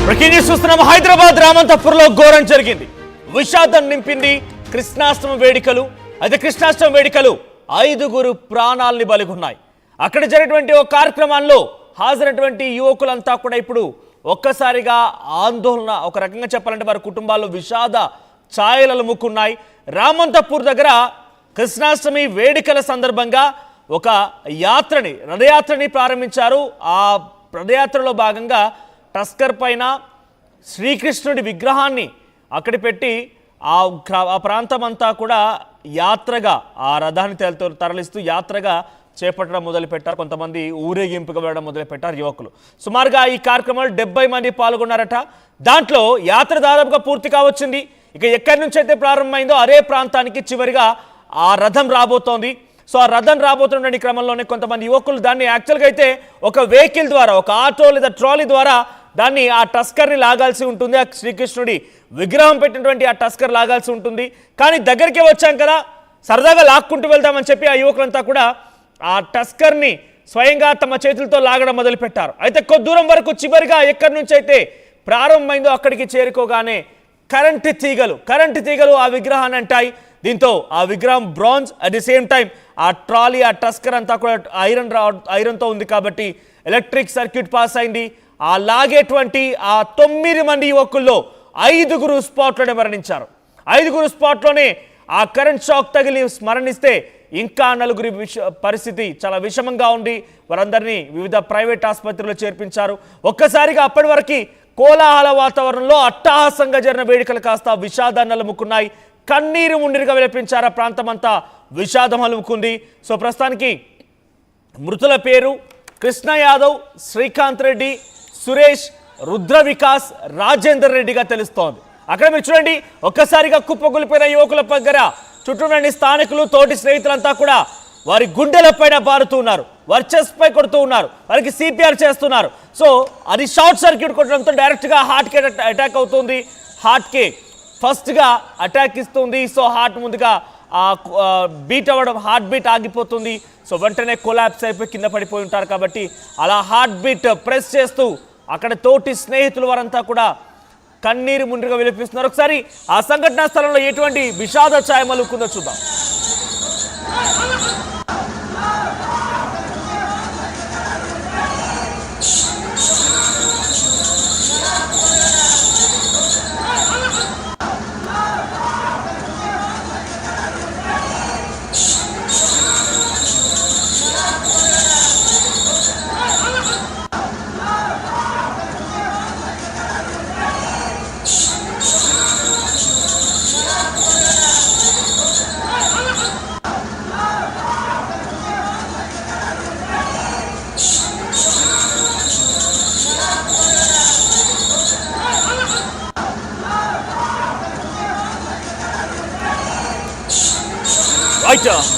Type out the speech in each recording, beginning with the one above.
Breaking news చూస్తున్నాం. హైదరాబాద్ రామంతపూర్లో ఘోరం జరిగింది. విషాదం నింపింది కృష్ణాష్టమి వేడుకలు. అయితే కృష్ణాష్టమి వేడుకలు 5 ప్రాణాలని బలిగొన్నాయి. అక్కడ జరిగినటువంటి ఒక కార్యక్రమాల్లో హాజరైనటువంటి యువకులంతా కూడా ఇప్పుడు ఒక్కసారిగా ఆందోళన, ఒక రకంగా చెప్పాలంటే వారి కుటుంబాల్లో విషాద ఛాయలు అలుముకున్నాయి. రామంతపూర్ దగ్గర కృష్ణాష్టమి వేడుకల సందర్భంగా ఒక రథయాత్రని ప్రారంభించారు. ఆ రథయాత్రలో భాగంగా టస్కర్ పైన శ్రీకృష్ణుడి విగ్రహాన్ని అక్కడ పెట్టి ఆ ప్రాంతం అంతా కూడా యాత్రగా ఆ రథాన్ని తరలిస్తూ యాత్రగా చేపట్టడం మొదలుపెట్టారు. కొంతమంది ఊరేగింపుగా వెళ్ళడం మొదలుపెట్టారు యువకులు. సుమారుగా ఈ కార్యక్రమంలో 70 మంది పాల్గొన్నారట. దాంట్లో యాత్ర దాదాపుగా పూర్తి కావచ్చింది. ఇక ఎక్కడి నుంచి అయితే ప్రారంభమైందో అదే ప్రాంతానికి చివరిగా ఆ రథం రాబోతోంది. సో ఆ రథం రాబోతున్న క్రమంలోనే కొంతమంది యువకులు దాన్ని యాక్చువల్గా అయితే ఒక వెహికల్ ద్వారా, ఒక ఆటో లేదా ట్రాలీ ద్వారా దాన్ని ఆ టస్కర్ని లాగాల్సి ఉంటుంది. ఆ శ్రీకృష్ణుడి విగ్రహం పెట్టినటువంటి ఆ టస్కర్ లాగాల్సి ఉంటుంది. కానీ దగ్గరికే వచ్చాం కదా, సరదాగా లాక్కుంటూ వెళ్దామని చెప్పి ఆ యువకులంతా కూడా ఆ టస్కర్ని స్వయంగా తమ చేతులతో లాగడం మొదలుపెట్టారు. అయితే కొద్ది దూరం వరకు చివరిగా ఎక్కడి నుంచి అయితే ప్రారంభమైందో అక్కడికి చేరుకోగానే కరెంటు తీగలు ఆ విగ్రహాన్ని అంటాయి. దీంతో ఆ విగ్రహం bronze, at the same time ఆ ట్రాలీ, ఆ టస్కర్ అంతా కూడా ఐరన్తో ఉంది కాబట్టి ఎలక్ట్రిక్ సర్క్యూట్ పాస్ అయింది. ఆ లాగేటువంటి ఆ 9 మంది యువకుల్లో 5 స్పాట్లోనే మరణించారు. 5 స్పాట్లోనే ఆ కరెంట్ షాక్ తగిలి మరణిస్తే ఇంకా 4 పరిస్థితి చాలా విషమంగా ఉంది. వారందరినీ వివిధ ప్రైవేట్ ఆసుపత్రుల్లో చేర్పించారు. ఒక్కసారిగా అప్పటి వరకు కోలాహల వాతావరణంలో అట్టహాసంగా జరిగిన వేడుకలు కాస్త విషాదాన్ని అలుముకున్నాయి. కన్నీరు మున్నీరుగా విలపించారు. ఆ ప్రాంతం అంతా విషాదం అలుముకుంది. సో ప్రస్తుతానికి మృతుల పేరు కృష్ణ యాదవ్, శ్రీకాంత్ రెడ్డి, సురేష్, రుద్ర వికాస్, రాజేందర్ రెడ్డిగా తెలుస్తోంది. అక్కడ మీరు చూడండి, ఒక్కసారిగా కుప్పగొలిపోయిన యువకుల దగ్గర చుట్టూ స్థానికులు, తోటి స్నేహితులంతా కూడా వారి గుండెల పైన బారుతూ ఉన్నారు, వారి చెస్ట్ పై కొడుతూ ఉన్నారు, వారికి సిపిఆర్ చేస్తున్నారు. సో అది షార్ట్ సర్క్యూట్ కొట్టడంతో డైరెక్ట్గా హార్ట్కి అటాక్ అవుతుంది. హార్ట్కి ఫస్ట్గా అటాక్ ఇస్తుంది. సో హార్ట్ ముందుగా బీట్ అవ్వడం, హార్ట్ బీట్ ఆగిపోతుంది. సో వెంటనే కొలాప్స్ అయిపోయి కింద పడిపోయి ఉంటారు. కాబట్టి అలా హార్ట్ బీట్ ప్రెస్ చేస్తూ అక్కడ తోటి స్నేహితులు వారంతా కూడా కన్నీరు ముందుగా విలపిస్తున్నారు. ఒకసారి ఆ సంఘటనా స్థలంలో ఎటువంటి విషాద ఛాయ మలుకుందో చూద్దాం.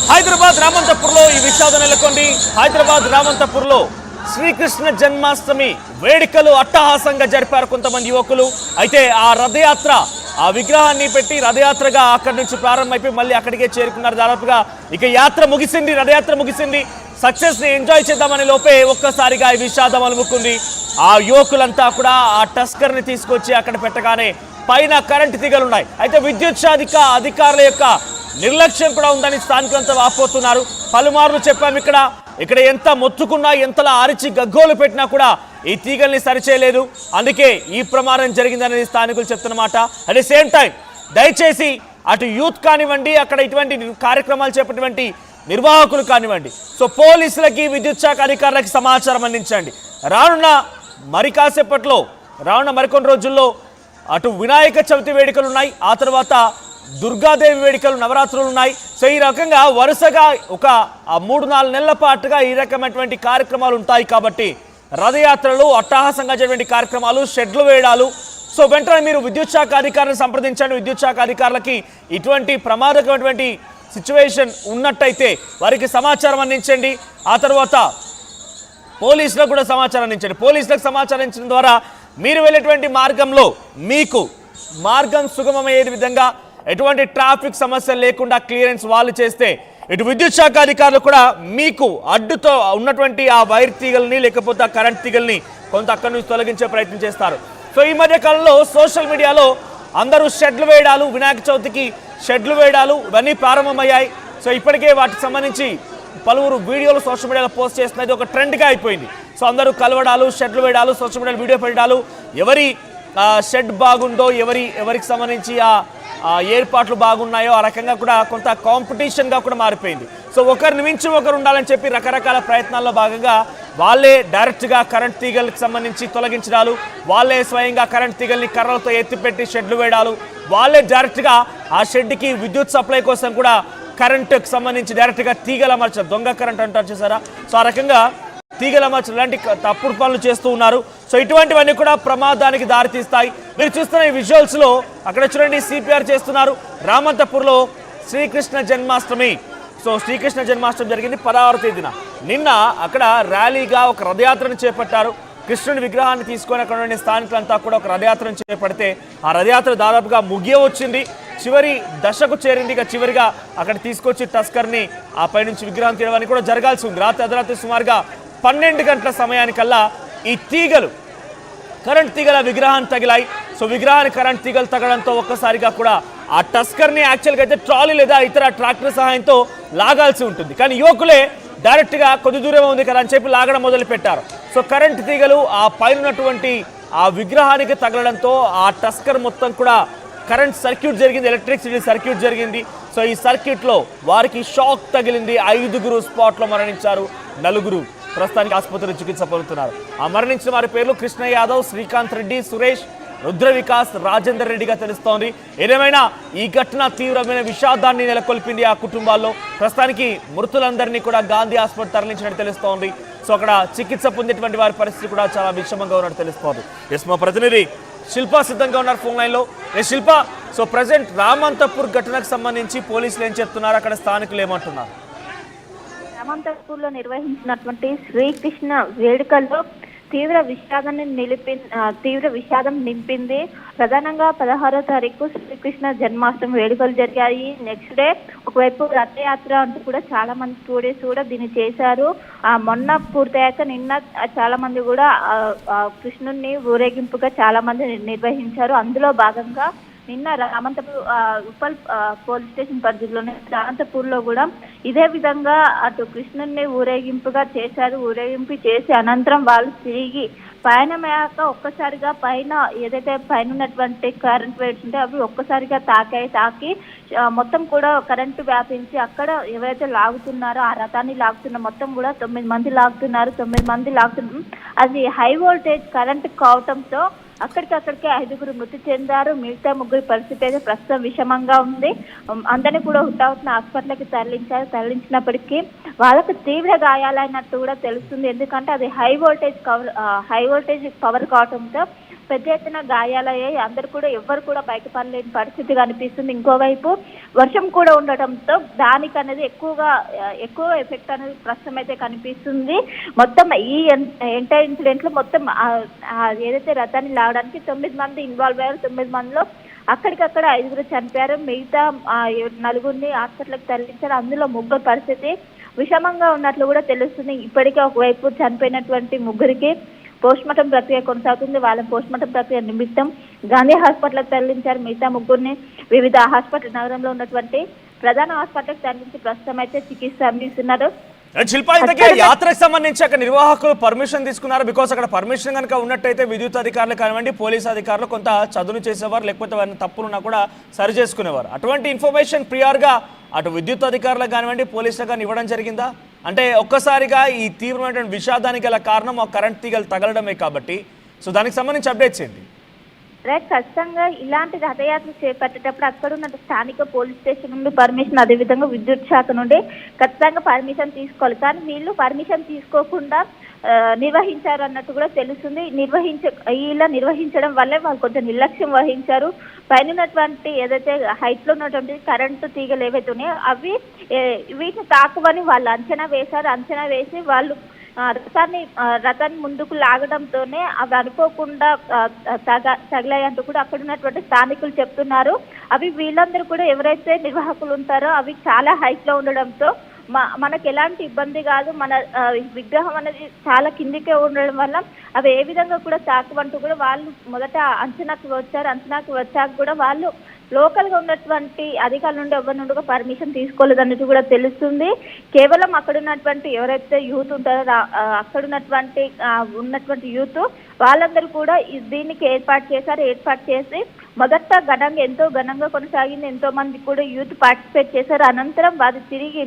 హైదరాబాద్ రామంతపూర్లో ఈ విషాదం నెలకొంది. హైదరాబాద్ రామంతపూర్లో శ్రీకృష్ణ జన్మాష్టమి వేడుకలు అట్టహాసంగా జరిపారు కొంతమంది యువకులు. అయితే ఆ రథయాత్ర, ఆ విగ్రహాన్ని పెట్టి రథయాత్రగా అక్కడి నుంచి ప్రారంభమైపోయి మళ్ళీ అక్కడికే చేరుకున్నారు. దాదాపుగా ఇక రథయాత్ర ముగిసింది. సక్సెస్ ని ఎంజాయ్ చేద్దామనే లోపే ఒక్కసారిగా ఈ విషాదం అలుముకుంది. ఆ యువకులంతా కూడా ఆ టస్కర్ ని తీసుకొచ్చి అక్కడ పెట్టగానే పైన కరెంటు తీగలున్నాయి. అయితే విద్యుత్ శాఖ అధికారుల యొక్క నిర్లక్ష్యం కూడా ఉందని స్థానికులంతా వాపోతున్నారు. పలుమార్లు చెప్పాము, ఇక్కడ ఎంత మొత్తుకున్నా, ఎంతలా అరిచి గగ్గోలు పెట్టినా కూడా ఈ తీగల్ని సరిచేయలేదు. అందుకే ఈ ప్రమాదం జరిగిందనేది స్థానికులు చెప్తున్నమాట. అట్ ది సేమ్ టైం దయచేసి అటు యూత్ కానివ్వండి, అక్కడ ఇటువంటి కార్యక్రమాలు చేపట్టినటువంటి నిర్వాహకులు కానివ్వండి, సో పోలీసులకి, విద్యుత్ శాఖ అధికారులకి సమాచారం అందించండి. రానున్న మరికొన్ని రోజుల్లో అటు వినాయక చవితి వేడుకలు ఉన్నాయి, ఆ తర్వాత దుర్గాదేవి వేడుకలు, నవరాత్రులు ఉన్నాయి. సో ఈ రకంగా వరుసగా ఒక 3-4 నెలల పాటుగా ఈ రకమైనటువంటి కార్యక్రమాలు ఉంటాయి. కాబట్టి రథయాత్రలు, అట్టహాసంగా జరిగిన కార్యక్రమాలు, షెడ్లు వేయడాలు. సో వెంటనే మీరు విద్యుత్ శాఖ అధికారులను సంప్రదించండి. విద్యుత్ శాఖ అధికారులకి ఇటువంటి ప్రమాదకరమైనటువంటి సిచ్యువేషన్ ఉన్నట్టయితే వారికి సమాచారం అందించండి. ఆ తర్వాత పోలీసులకు కూడా సమాచారం అందించండి. పోలీసులకు సమాచారం ఇచ్చడం ద్వారా మీరు వెళ్ళేటువంటి మార్గంలో మీకు మార్గం సుగమమయ్యే విధంగా, ఎటువంటి ట్రాఫిక్ సమస్యలు లేకుండా క్లియరెన్స్ వాళ్ళు చేస్తే ఇటు విద్యుత్ శాఖ అధికారులు కూడా మీకు అడ్డుతో ఉన్నటువంటి ఆ వైర్ తీగల్ని, లేకపోతే ఆ కరెంట్ తీగల్ని కొంత అక్కడి నుంచి తొలగించే ప్రయత్నం చేస్తారు. సో ఈ మధ్య కాలంలో సోషల్ మీడియాలో అందరూ షెడ్లు వేయడాలు, వినాయక చవితికి షెడ్లు వేయడాలు ఇవన్నీ ప్రారంభమయ్యాయి. సో ఇప్పటికే వాటికి సంబంధించి పలువురు వీడియోలు సోషల్ మీడియాలో పోస్ట్ చేస్తున్నది ఒక ట్రెండ్గా అయిపోయింది. సో అందరూ కలవడాలు, షెడ్లు వేయడాలు, సోషల్ మీడియాలో వీడియో పెట్టడాలు, ఎవరి షెడ్ బాగుందో, ఎవరికి సంబంధించి ఆ ఏర్పాట్లు బాగున్నాయో ఆ రకంగా కూడా కొంత కాంపిటీషన్గా కూడా మారిపోయింది. సో ఒకరిని మించి ఒకరు ఉండాలని చెప్పి రకరకాల ప్రయత్నాల్లో భాగంగా వాళ్ళే డైరెక్ట్గా కరెంట్ తీగలకు సంబంధించి తొలగించడాలు, వాళ్ళే స్వయంగా కరెంట్ తీగల్ని కర్రలతో ఎత్తిపెట్టి షెడ్లు వేయడాలు, వాళ్ళే డైరెక్ట్గా ఆ షెడ్కి విద్యుత్ సప్లై కోసం కూడా కరెంటుకు సంబంధించి డైరెక్ట్గా తీగలు అమర్చారు. దొంగ కరెంట్ అంటారు చూసారా? సో ఆ రకంగా తీగలు అమర్చడం ఇలాంటి తప్పుడు పనులు చేస్తూ ఉన్నారు. సో ఇటువంటివన్నీ కూడా ప్రమాదానికి దారితీస్తాయి. మీరు చూస్తున్న ఈ విజువల్స్లో అక్కడ చూడండి, సిపిఆర్ చేస్తున్నారు. రామంతపూర్లో శ్రీకృష్ణ జన్మాష్టమి. సో శ్రీకృష్ణ జన్మాష్టమి జరిగింది 16వ తేదీన. నిన్న అక్కడ ర్యాలీగా ఒక రథయాత్రను చేపట్టారు. కృష్ణుని విగ్రహాన్ని తీసుకొని అక్కడ ఉండే స్థానికులంతా కూడా ఒక రథయాత్రను చేపడితే ఆ రథయాత్ర దాదాపుగా వచ్చింది, చివరి దశకు చేరింది. ఇక చివరిగా అక్కడ తీసుకొచ్చి టస్కర్ని ఆ పైనుంచి విగ్రహం తీయడానికి కూడా జరగాల్సి ఉంది. అర్ధరాత్రి సుమారుగా 12 గంటల సమయానికల్లా ఈ తీగలు, కరెంట్ తీగల విగ్రహాన్ని తగిలాయి. సో విగ్రహాన్ని కరెంట్ తీగలు తగడంతో ఒక్కసారిగా కూడా ఆ టస్కర్ని యాక్చువల్గా అయితే ట్రాలీ లేదా ఇతర ట్రాక్టర్ సహాయంతో లాగాల్సి ఉంటుంది. కానీ యువకులే డైరెక్ట్గా కొద్ది దూరం ఉంది కదా అని చెప్పి లాగడం మొదలు పెట్టారు. సో కరెంట్ తీగలు ఆ పైన ఉన్నటువంటి ఆ విగ్రహానికి తగలడంతో ఆ టస్కర్ మొత్తం కూడా కరెంట్ సర్క్యూట్ జరిగింది, ఎలక్ట్రిసిటీ సర్క్యూట్ జరిగింది. సో ఈ సర్క్యూట్లో వారికి షాక్ తగిలింది. 5గురు స్పాట్లో మరణించారు, 4గురు ప్రస్తుతానికి ఆసుపత్రిలో చికిత్స పొందుతున్నారు. ఆ మరణించిన వారి పేర్లు కృష్ణ యాదవ్, శ్రీకాంత్ రెడ్డి, సురేష్, రుద్ర వికాస్, రాజేందర్ రెడ్డిగా తెలుస్తోంది. ఏదేమైనా ఈ ఘటన తీవ్రమైన విషాదాన్ని నెలకొల్పింది ఆ కుటుంబాల్లో. ప్రస్తుతానికి మృతులందరినీ కూడా గాంధీ ఆసుపత్రి తరలించినట్టు తెలుస్తోంది. సో అక్కడ చికిత్స పొందేటువంటి వారి పరిస్థితి కూడా చాలా విషమంగా ఉన్నట్టు తెలుస్తోంది. ఎస్, మా ప్రతినిధి శిల్ప సిద్ధంగా ఉన్నారు ఫోన్ లైన్లో. శిల్ప, సో ప్రజెంట్ రామంతపూర్ ఘటనకు సంబంధించి పోలీసులు ఏం చెప్తున్నారు, అక్కడ స్థానికులు ఏమంటున్నారు? రామంతపూర్లో నిర్వహించినటువంటి శ్రీకృష్ణ వేడుకల్లో తీవ్ర విషాదం నింపింది. ప్రధానంగా 16వ తారీఖు శ్రీకృష్ణ జన్మాష్టమి వేడుకలు జరిగాయి. నెక్స్ట్ డే ఒకవైపు రథయాత్ర అంటూ కూడా చాలా మంది స్టూడెంట్స్ కూడా దీన్ని చేశారు. మొన్న పూర్తయ్యాక నిన్న చాలా మంది కూడా కృష్ణుడిని ఊరేగింపుగా చాలా మంది నిర్వహించారు. అందులో భాగంగా నిన్న రామంతపూర్ ఉప్పల్ పోలీస్ స్టేషన్ పరిధిలోనే రామంతపూర్లో కూడా ఇదే విధంగా అటు కృష్ణుడిని ఊరేగింపుగా చేశారు. ఊరేగింపు చేసి అనంతరం వాళ్ళు తిరిగి పయనమయ్యాక ఒక్కసారిగా పైన ఏదైతే పైన ఉన్నటువంటి కరెంట్ వైర్స్ ఉంటే అవి ఒక్కసారిగా తాకి మొత్తం కూడా కరెంటు వ్యాపించి అక్కడ ఎవరైతే లాగుతున్నారో ఆ రథాన్ని లాగుతున్న మొత్తం కూడా 9 మంది లాగుతున్నారు. 9 మంది లాగుతున్నారు. అది హై వోల్టేజ్ కరెంట్ కావటంతో అక్కడికక్కడికే 5గురు మృతి చెందారు. మిగతా 3 పరిస్థితి అయితే ప్రస్తుతం విషమంగా ఉంది. అందరినీ కూడా హుటాహుటిన హాస్పిటల్కి తరలించినప్పటికీ వాళ్ళకు తీవ్ర గాయాలైనట్టు కూడా తెలుస్తుంది. ఎందుకంటే అది హై వోల్టేజ్ పవర్ కావడంతో పెద్ద ఎత్తున గాయాలయ్యాయి. అందరు కూడా ఎవరు కూడా బయట పడలేని పరిస్థితి కనిపిస్తుంది. ఇంకోవైపు వర్షం కూడా ఉండటంతో దానికి అనేది ఎక్కువ ఎఫెక్ట్ అనేది ప్రస్తుతం అయితే కనిపిస్తుంది. మొత్తం ఈ ఎంటైర్ ఇన్సిడెంట్ లో మొత్తం ఏదైతే రథాన్ని లాగడానికి 9 మంది ఇన్వాల్వ్ అయ్యారు. 9 మందిలో అక్కడికక్కడ 5గురు చనిపోయారు. మిగతా 4గురిని హాస్పిటల్కి తరలించారు. అందులో 3 పరిస్థితి విషమంగా ఉన్నట్లు కూడా తెలుస్తుంది. ఇప్పటికే ఒకవైపు చనిపోయినటువంటి 3కి పోస్ట్మార్టం ప్రక్రియ కొనసాగుతుంది. వాళ్ళ పోస్ట్మార్టం ప్రక్రియ నిమిత్తం గాంధీ హాస్పిటల్కి తరలించారు. మిగతా 3గురిని వివిధ హాస్పిటల్ నగరంలో ఉన్నటువంటి ప్రధాన హాస్పిటల్కి తరలించి ప్రస్తుతం అయితే చికిత్స అందిస్తున్నారు. శిల్ప, ఇంతకీ యాత్రకు సంబంధించి అక్కడ నిర్వాహకులు పర్మిషన్ తీసుకున్నారు? బికాస్ అక్కడ పర్మిషన్ కనుక ఉన్నట్టయితే విద్యుత్ అధికారులు కానివ్వండి, పోలీసు అధికారులు కొంత చదును చేసేవారు, లేకపోతే వారిని తప్పులున్నా కూడా సరి చేసుకునేవారు. అటువంటి ఇన్ఫర్మేషన్ ప్రియార్గా అటు విద్యుత్ అధికారులకు కానివ్వండి, పోలీసులకు కానీ ఇవ్వడం జరిగిందా? అంటే ఒక్కసారిగా ఈ తీవ్రమైనటువంటి విషాదానికి గల కారణం ఆ కరెంట్ తీగలు తగలడమే కాబట్టి, సో దానికి సంబంధించి అప్డేట్స్ ఏంటి? రైట్, ఖచ్చితంగా ఇలాంటి రథయాత్ర చేపట్టేటప్పుడు అక్కడ ఉన్న స్థానిక పోలీస్ స్టేషన్ నుండి పర్మిషన్, అదేవిధంగా విద్యుత్ శాఖ నుండి ఖచ్చితంగా పర్మిషన్ తీసుకోవాలి. కానీ వీళ్ళు పర్మిషన్ తీసుకోకుండా నిర్వహించారు అన్నట్టు కూడా తెలుస్తుంది. ఇలా నిర్వహించడం వల్లే వాళ్ళు కొంచెం నిర్లక్ష్యం వహించారు. పైన ఉన్నటువంటి ఏదైతే హైట్ లో ఉన్నటువంటి కరెంటు తీగలు ఏవైతే ఉన్నాయో అవి వీటిని తాకువని వాళ్ళు అంచనా వేసి వాళ్ళు రథాన్ని ముందుకు లాగడంతోనే అవి అనుకోకుండా తగిలాయంటూ కూడా అక్కడ ఉన్నటువంటి స్థానికులు చెప్తున్నారు. అవి వీళ్ళందరూ కూడా ఎవరైతే నిర్వాహకులు ఉంటారో అవి చాలా హైట్ లో ఉండడంతో మనకు ఎలాంటి ఇబ్బంది కాదు. మన విగ్రహం అనేది చాలా కిందికే ఉండడం వల్ల అవి ఏ విధంగా కూడా తాకవంటూ కూడా వాళ్ళు మొదట అంచనాకు వచ్చాక కూడా వాళ్ళు లోకల్ గా ఉన్నటువంటి అధికారుల నుండి ఎవరి నుండి పర్మిషన్ తీసుకోలేదన్నట్టు కూడా తెలుస్తుంది. కేవలం అక్కడ ఉన్నటువంటి ఎవరైతే యూత్ ఉంటారో అక్కడ ఉన్నటువంటి యూత్ వాళ్ళందరూ కూడా దీనికి ఏర్పాటు చేసి ఎంతో ఘనంగా కొనసాగింది. ఎంతో మంది కూడా యూత్ పార్టిసిపేట్ చేశారు. అనంతరం వారు తిరిగి